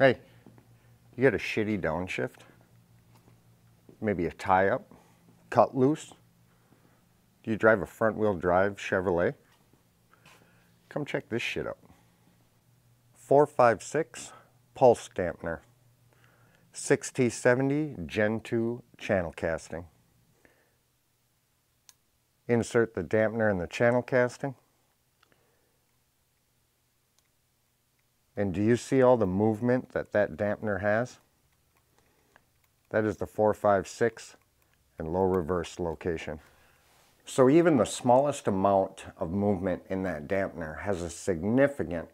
Hey, you got a shitty downshift? Maybe a tie-up? Cut loose? Do you drive a front-wheel drive Chevrolet? Come check this shit out. 456 pulse dampener. 6T70 Gen 2 channel casting. Insert the dampener in the channel casting. And do you see all the movement that dampener has? That is the 456 and low reverse location. So even the smallest amount of movement in that dampener has a significant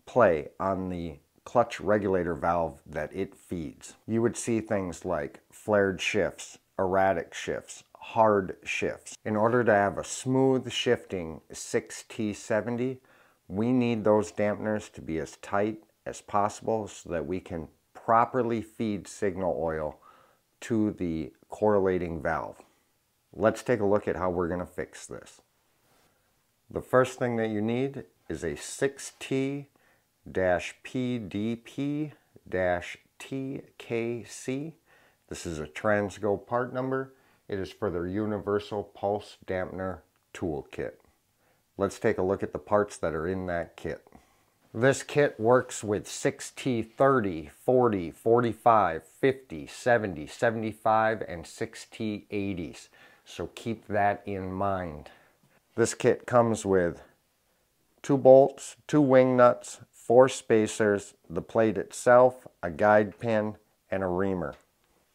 play on the clutch regulator valve that it feeds. You would see things like flared shifts, erratic shifts, hard shifts. In order to have a smooth shifting 6T70, we need those dampeners to be as tight as possible so that we can properly feed signal oil to the correlating valve. Let's take a look at how we're going to fix this. The first thing that you need is a 6T-PDP-TKC. This is a Transgo part number. It is for their Universal Pulse Dampener Toolkit. Let's take a look at the parts that are in that kit. This kit works with 6T30, 40, 45, 50, 70, 75, and 6T80s. So keep that in mind. This kit comes with 2 bolts, 2 wing nuts, 4 spacers, the plate itself, a guide pin, and a reamer.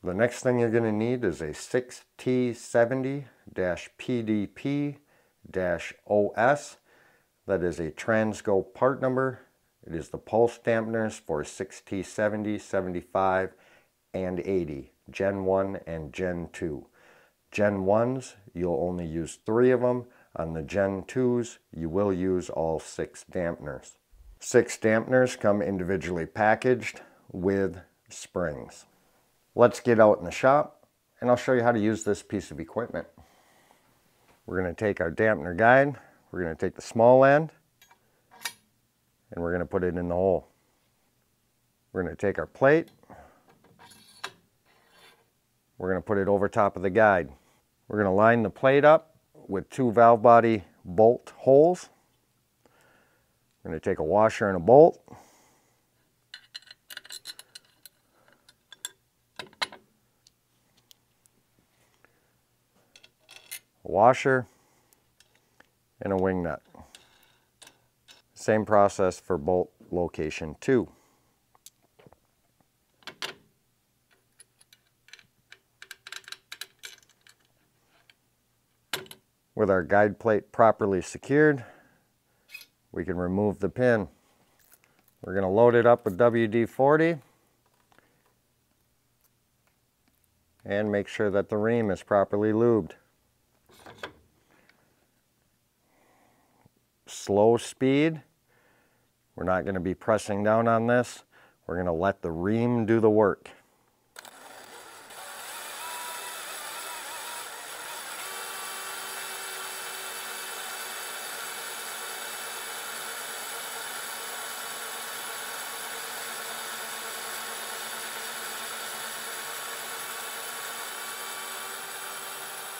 The next thing you're going to need is a 6T70-PDP-OS. That is a Transgo part number. It is the pulse dampeners for 6T70, 75, and 80, Gen 1 and Gen 2. Gen 1s, you'll only use 3 of them. On the Gen 2s, you will use all 6 dampeners. 6 dampeners come individually packaged with springs. Let's get out in the shop and I'll show you how to use this piece of equipment. We're going to take our dampener guide, we're going to take the small end, and we're going to put it in the hole. We're going to take our plate, we're going to put it over top of the guide. We're going to line the plate up with 2 valve body bolt holes. We're going to take a washer and a bolt. A washer and a wing nut. Same process for bolt location 2. With our guide plate properly secured, we can remove the pin. We're going to load it up with WD-40 and make sure that the ream is properly lubed. Slow speed. We're not going to be pressing down on this. We're going to let the ream do the work.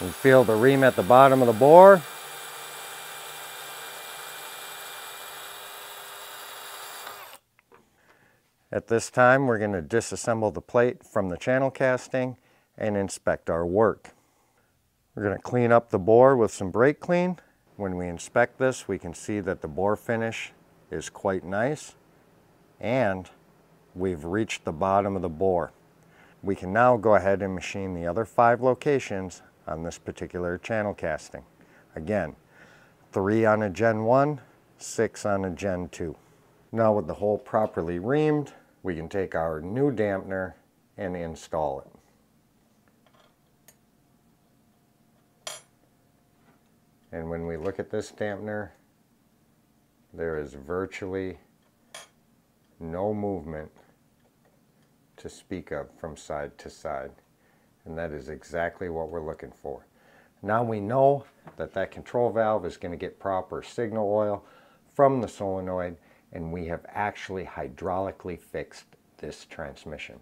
You feel the ream at the bottom of the bore. At this time, we're going to disassemble the plate from the channel casting and inspect our work. We're going to clean up the bore with some brake clean. When we inspect this, we can see that the bore finish is quite nice and we've reached the bottom of the bore. We can now go ahead and machine the other 5 locations on this particular channel casting. Again, 3 on a Gen 1, 6 on a Gen 2. Now with the hole properly reamed, we can take our new dampener and install it. And when we look at this dampener, there is virtually no movement to speak of from side to side. And that is exactly what we're looking for. Now we know that that control valve is going to get proper signal oil from the solenoid, and we have actually hydraulically fixed this transmission.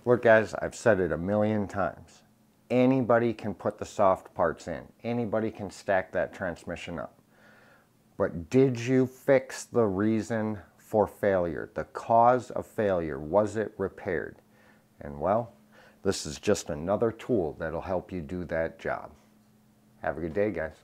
Look guys, I've said it a million times. Anybody can put the soft parts in. Anybody can stack that transmission up. But did you fix the reason for failure? The cause of failure, was it repaired? And well, this is just another tool that'll help you do that job. Have a good day, guys.